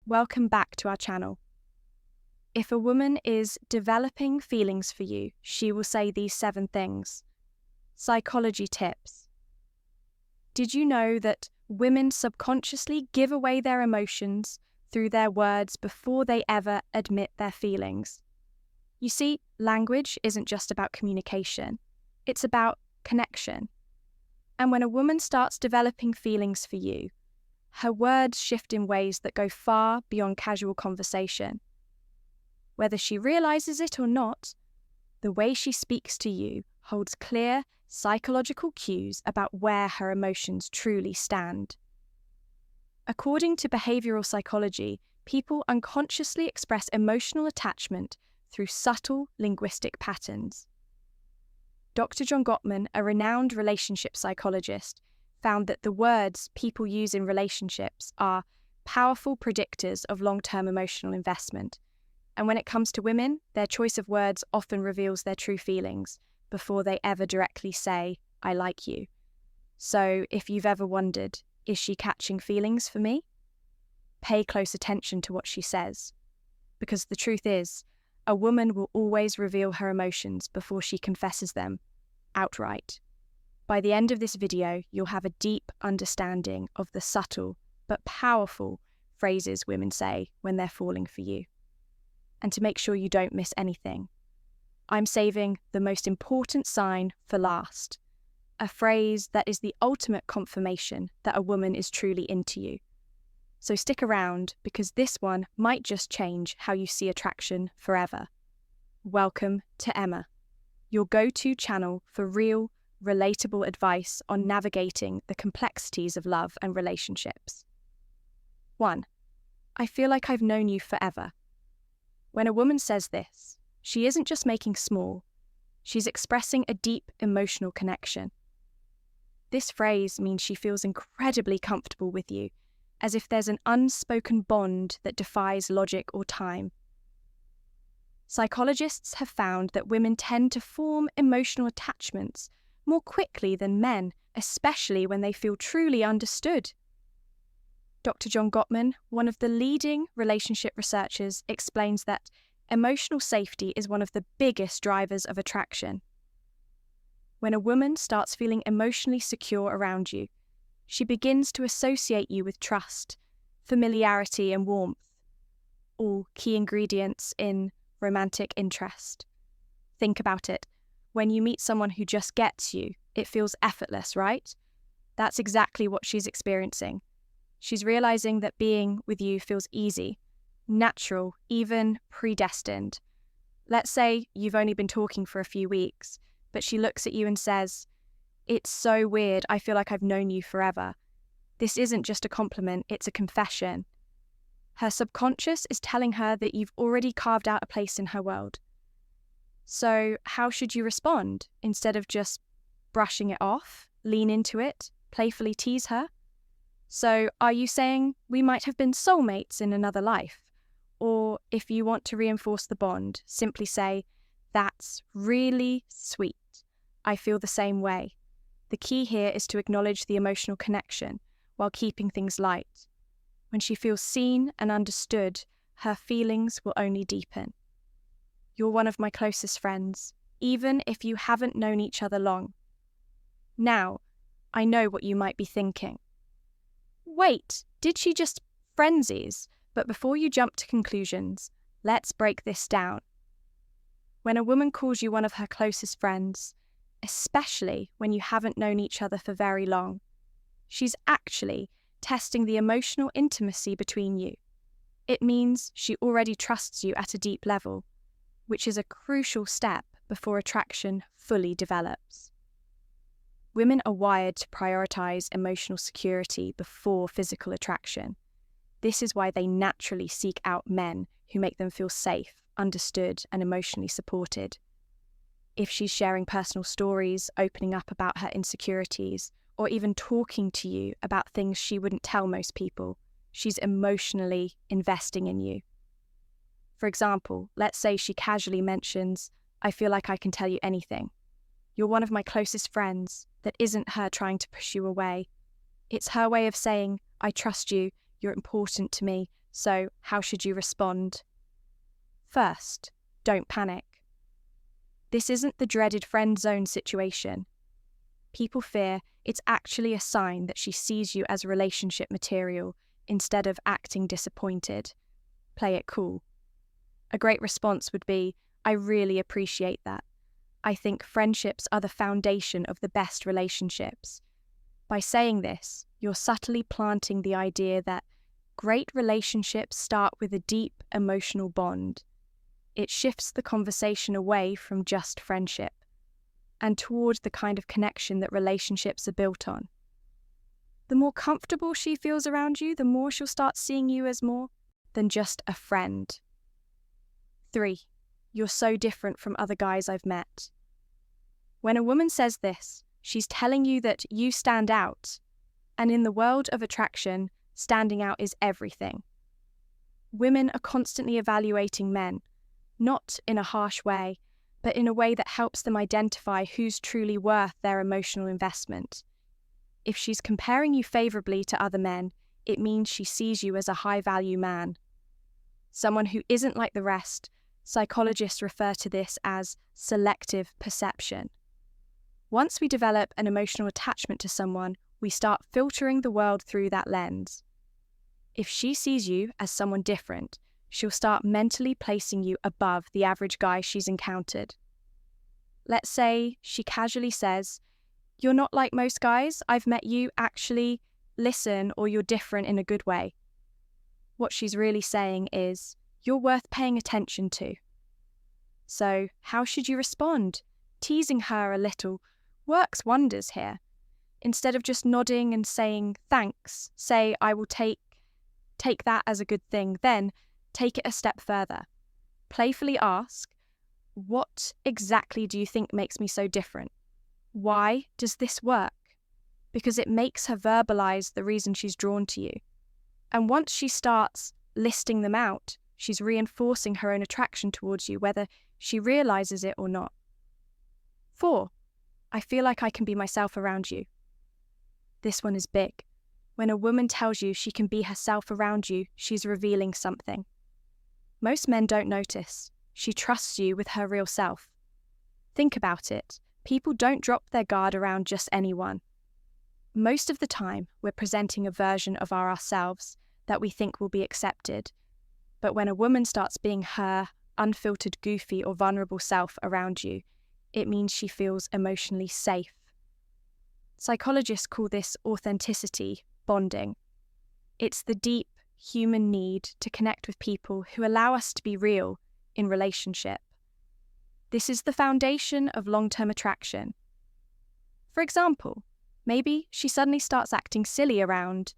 welcome back to our channel. If a woman is developing feelings for you, she will say these 7 things. Psychology tips. Did you know that women subconsciously give away their emotions through their words before they ever admit their feelings? You see, language isn't just about communication, it's about connection. And when a woman starts developing feelings for you, her words shift in ways that go far beyond casual conversation. Whether she realizes it or not, the way she speaks to you holds clear psychological cues about where her emotions truly stand. According to behavioral psychology, people unconsciously express emotional attachment through subtle linguistic patterns. Dr. John Gottman, a renowned relationship psychologist, found that the words people use in relationships are powerful predictors of long-term emotional investment. And when it comes to women, their choice of words often reveals their true feelings before they ever directly say, "I like you." So if you've ever wondered, is she catching feelings for me? Pay close attention to what she says. Because the truth is, a woman will always reveal her emotions before she confesses them outright. By the end of this video, you'll have a deep understanding of the subtle but powerful phrases women say when they're falling for you. And to make sure you don't miss anything, I'm saving the most important sign for last, a phrase that is the ultimate confirmation that a woman is truly into you. So stick around, because this one might just change how you see attraction forever. Welcome to Emma, your go-to channel for real, relatable advice on navigating the complexities of love and relationships. 1. I feel like I've known you forever. When a woman says this, she isn't just making small, she's expressing a deep emotional connection. This phrase means she feels incredibly comfortable with you, as if there's an unspoken bond that defies logic or time. Psychologists have found that women tend to form emotional attachments more quickly than men, especially when they feel truly understood. Dr. John Gottman, one of the leading relationship researchers, explains that emotional safety is one of the biggest drivers of attraction. When a woman starts feeling emotionally secure around you, she begins to associate you with trust, familiarity, and warmth, all key ingredients in romantic interest. Think about it. When you meet someone who just gets you, it feels effortless, right? That's exactly what she's experiencing. She's realizing that being with you feels easy, natural, even predestined. Let's say you've only been talking for a few weeks, but she looks at you and says, "It's so weird, I feel like I've known you forever." This isn't just a compliment, it's a confession. Her subconscious is telling her that you've already carved out a place in her world. So how should you respond? Instead of just brushing it off, lean into it, playfully tease her? So are you saying we might have been soulmates in another life? Or if you want to reinforce the bond, simply say, "That's really sweet. I feel the same way." The key here is to acknowledge the emotional connection while keeping things light. When she feels seen and understood, her feelings will only deepen. You're one of my closest friends, even if you haven't known each other long. Now, I know what you might be thinking. Wait, did she just frenzies? But before you jump to conclusions, let's break this down. When a woman calls you one of her closest friends, especially when you haven't known each other for very long, she's actually testing the emotional intimacy between you. It means she already trusts you at a deep level, which is a crucial step before attraction fully develops. Women are wired to prioritize emotional security before physical attraction. This is why they naturally seek out men who make them feel safe, understood, and emotionally supported. If she's sharing personal stories, opening up about her insecurities, or even talking to you about things she wouldn't tell most people, she's emotionally investing in you. For example, let's say she casually mentions, "I feel like I can tell you anything. You're one of my closest friends." That isn't her trying to push you away. It's her way of saying, "I trust you, you're important to me, So, how should you respond? First, don't panic. This isn't the dreaded friend zone situation. People fear it's actually a sign that she sees you as relationship material instead of acting disappointed. Play it cool. A great response would be, I really appreciate that. I think friendships are the foundation of the best relationships. By saying this, you're subtly planting the idea that great relationships start with a deep emotional bond. It shifts the conversation away from just friendship and toward the kind of connection that relationships are built on. The more comfortable she feels around you, the more she'll start seeing you as more than just a friend. 3. You're so different from other guys I've met. When a woman says this, she's telling you that you stand out. And in the world of attraction, standing out is everything. Women are constantly evaluating men, not in a harsh way, but in a way that helps them identify who's truly worth their emotional investment. If she's comparing you favorably to other men, it means she sees you as a high-value man. Someone who isn't like the rest. Psychologists refer to this as selective perception. Once we develop an emotional attachment to someone, we start filtering the world through that lens. If she sees you as someone different, she'll start mentally placing you above the average guy she's encountered. Let's say she casually says, "You're not like most guys I've met you, actually, listen, or you're different in a good way." What she's really saying is, you're worth paying attention to. So, how should you respond? Teasing her a little works wonders here. Instead of just nodding and saying thanks, say, "I will take that as a good thing," then take it a step further. Playfully ask, what exactly do you think makes me so different? Why does this work? Because it makes her verbalize the reason she's drawn to you. And once she starts listing them out, she's reinforcing her own attraction towards you, whether she realizes it or not. 4. I feel like I can be myself around you. This one is big. When a woman tells you she can be herself around you, she's revealing something. Most men don't notice. She trusts you with her real self. Think about it. People don't drop their guard around just anyone. Most of the time, we're presenting a version of ourselves that we think will be accepted. But when a woman starts being her unfiltered, goofy, or vulnerable self around you, it means she feels emotionally safe. Psychologists call this authenticity bonding. It's the deep human need to connect with people who allow us to be real in relationship. This is the foundation of long-term attraction. For example, maybe she suddenly starts acting silly around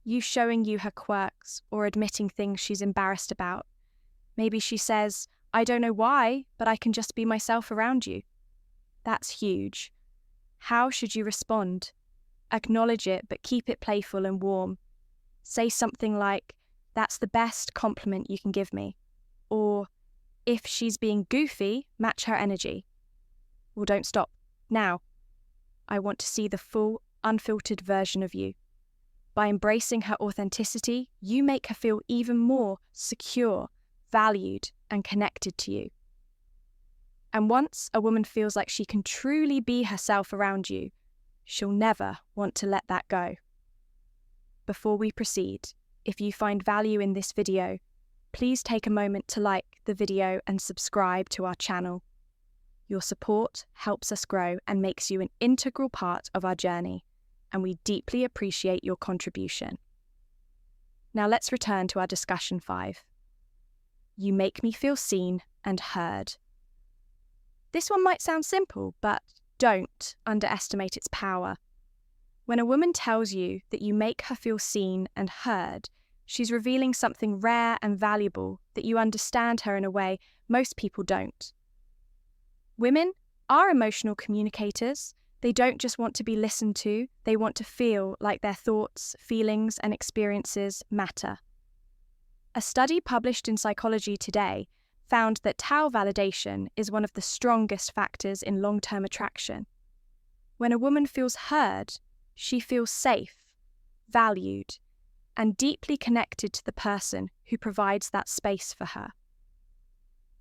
you, showing you her quirks or admitting things she's embarrassed about. Maybe she says, "I don't know why, but I can just be myself around you." That's huge. How should you respond? Acknowledge it, but keep it playful and warm. Say something like, "That's the best compliment you can give me." Or, if she's being goofy, match her energy. Well, don't stop. Now, I want to see the full, unfiltered version of you. By embracing her authenticity, you make her feel even more secure, valued, and connected to you. And once a woman feels like she can truly be herself around you, she'll never want to let that go. Before we proceed, if you find value in this video, please take a moment to like the video and subscribe to our channel. Your support helps us grow and makes you an integral part of our journey, and we deeply appreciate your contribution. Now let's return to our discussion 5. You make me feel seen and heard. This one might sound simple, but don't underestimate its power. When a woman tells you that you make her feel seen and heard, she's revealing something rare and valuable, that you understand her in a way most people don't. Women are emotional communicators. They don't just want to be listened to, they want to feel like their thoughts, feelings, and experiences matter. A study published in Psychology Today found that tau validation is one of the strongest factors in long-term attraction. When a woman feels heard, she feels safe, valued, and deeply connected to the person who provides that space for her.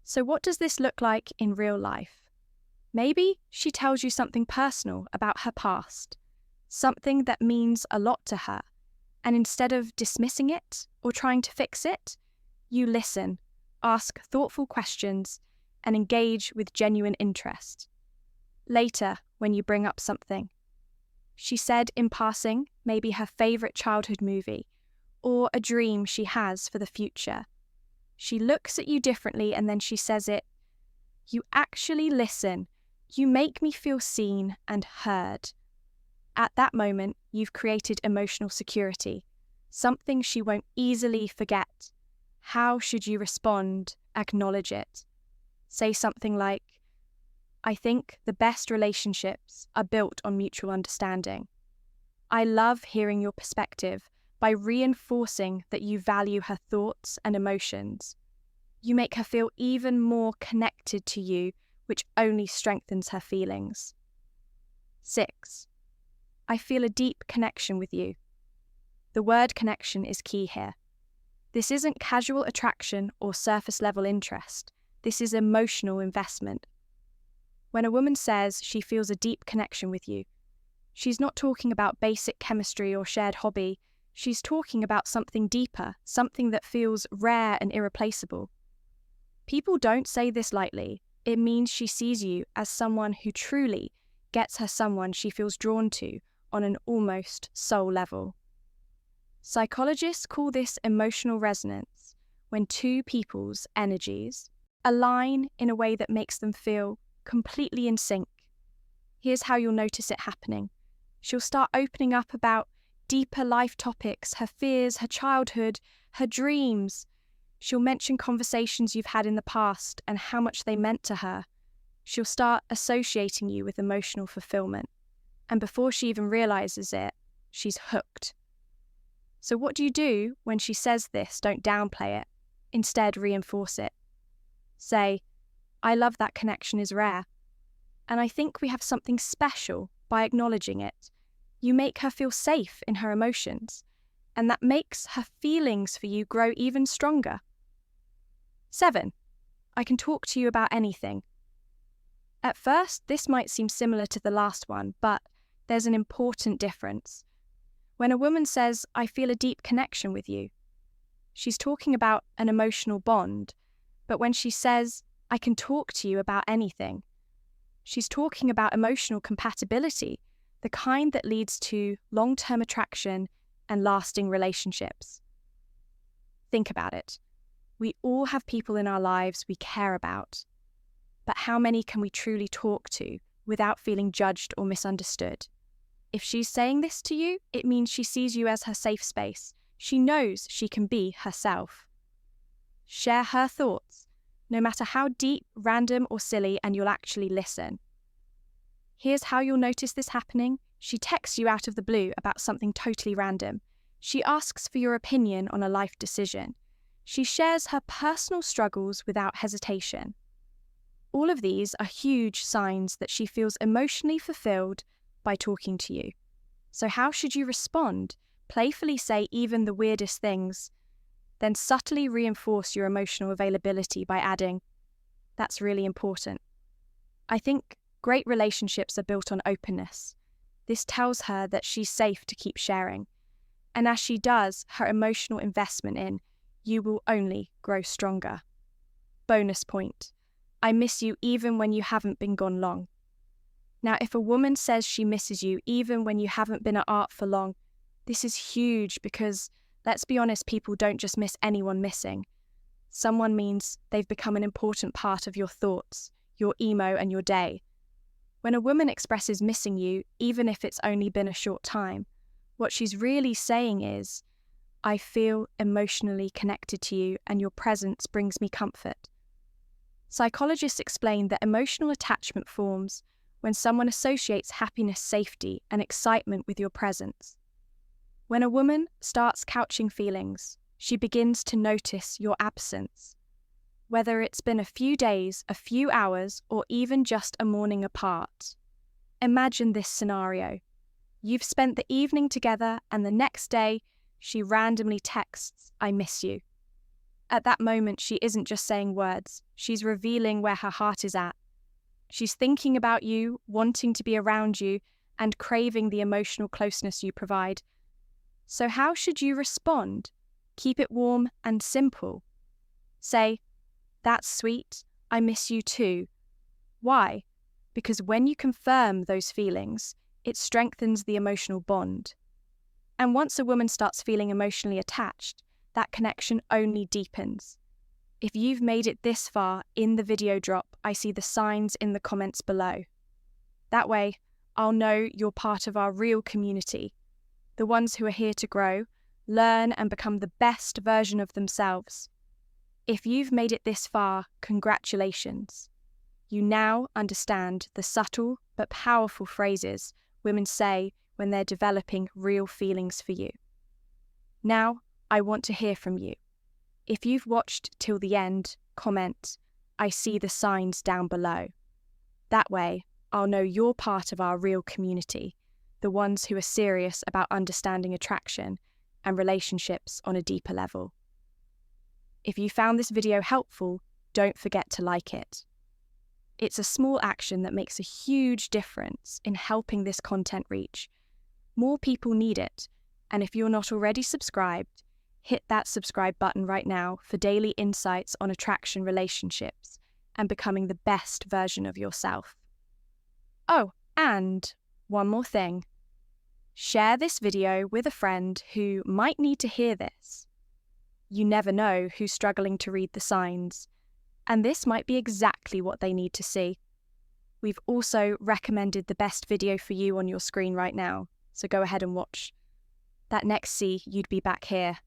So what does this look like in real life? Maybe she tells you something personal about her past, something that means a lot to her, and instead of dismissing it or trying to fix it, you listen, ask thoughtful questions, and engage with genuine interest. Later, when you bring up something, she said in passing maybe her favourite childhood movie or a dream she has for the future. She looks at you differently and then she says it. You actually listen. You make me feel seen and heard. At that moment, you've created emotional security, something she won't easily forget. How should you respond? Acknowledge it. Say something like, I think the best relationships are built on mutual understanding. I love hearing your perspective by reinforcing that you value her thoughts and emotions. You make her feel even more connected to you, which only strengthens her feelings. 6. I feel a deep connection with you. The word connection is key here. This isn't casual attraction or surface-level interest. This is emotional investment. When a woman says she feels a deep connection with you, she's not talking about basic chemistry or shared hobby. She's talking about something deeper, something that feels rare and irreplaceable. People don't say this lightly. It means she sees you as someone who truly gets her someone she feels drawn to on an almost soul level. Psychologists call this emotional resonance, when two people's energies align in a way that makes them feel completely in sync. Here's how you'll notice it happening. She'll start opening up about deeper life topics, her fears, her childhood, her dreams. She'll mention conversations you've had in the past and how much they meant to her. She'll start associating you with emotional fulfillment. And before she even realizes it, she's hooked. So what do you do when she says this? Don't downplay it. Instead, reinforce it. Say, I love that connection is rare. And I think we have something special by acknowledging it. You make her feel safe in her emotions, and that makes her feelings for you grow even stronger. 7. I can talk to you about anything. At first, this might seem similar to the last one, but there's an important difference. When a woman says, I feel a deep connection with you, she's talking about an emotional bond, but when she says, I can talk to you about anything, she's talking about emotional compatibility, the kind that leads to long-term attraction and lasting relationships. Think about it. We all have people in our lives we care about, but how many can we truly talk to without feeling judged or misunderstood? If she's saying this to you, it means she sees you as her safe space. She knows she can be herself. Share her thoughts, no matter how deep, random, or silly, and you'll actually listen. Here's how you'll notice this happening. She texts you out of the blue about something totally random. She asks for your opinion on a life decision. She shares her personal struggles without hesitation. All of these are huge signs that she feels emotionally fulfilled by talking to you. So how should you respond? Playfully say even the weirdest things, then subtly reinforce your emotional availability by adding, that's really important. I think great relationships are built on openness. This tells her that she's safe to keep sharing. And as she does, her emotional investment in you will only grow stronger. Bonus point. I miss you even when you haven't been gone long. Now, if a woman says she misses you even when you haven't been at art for long, this is huge because, let's be honest, people don't just miss anyone missing. Someone means they've become an important part of your thoughts, your emo, and your day. When a woman expresses missing you, even if it's only been a short time, what she's really saying is, I feel emotionally connected to you and your presence brings me comfort. Psychologists explain that emotional attachment forms when someone associates happiness, safety, and excitement with your presence. When a woman starts couching feelings, she begins to notice your absence. Whether it's been a few days, a few hours, or even just a morning apart. Imagine this scenario. You've spent the evening together and the next day, she randomly texts, "I miss you." At that moment, she isn't just saying words, she's revealing where her heart is at. She's thinking about you, wanting to be around you, and craving the emotional closeness you provide. So how should you respond? Keep it warm and simple. Say, "That's sweet, I miss you too." Why? Because when you confirm those feelings, it strengthens the emotional bond. And once a woman starts feeling emotionally attached, that connection only deepens. If you've made it this far in the video drop, I see the signs in the comments below. That way, I'll know you're part of our real community, the ones who are here to grow, learn, and become the best version of themselves. If you've made it this far, congratulations. You now understand the subtle but powerful phrases women say when they're developing real feelings for you. Now, I want to hear from you. If you've watched till the end, comment, "I see the signs down below." That way, I'll know you're part of our real community, the ones who are serious about understanding attraction and relationships on a deeper level. If you found this video helpful, don't forget to like it. It's a small action that makes a huge difference in helping this content reach. More people need it, and if you're not already subscribed, hit that subscribe button right now for daily insights on attraction relationships and becoming the best version of yourself. Oh, and one more thing. Share this video with a friend who might need to hear this. You never know who's struggling to read the signs, and this might be exactly what they need to see. We've also recommended the best video for you on your screen right now, so go ahead and watch. That next see, you'd be back here.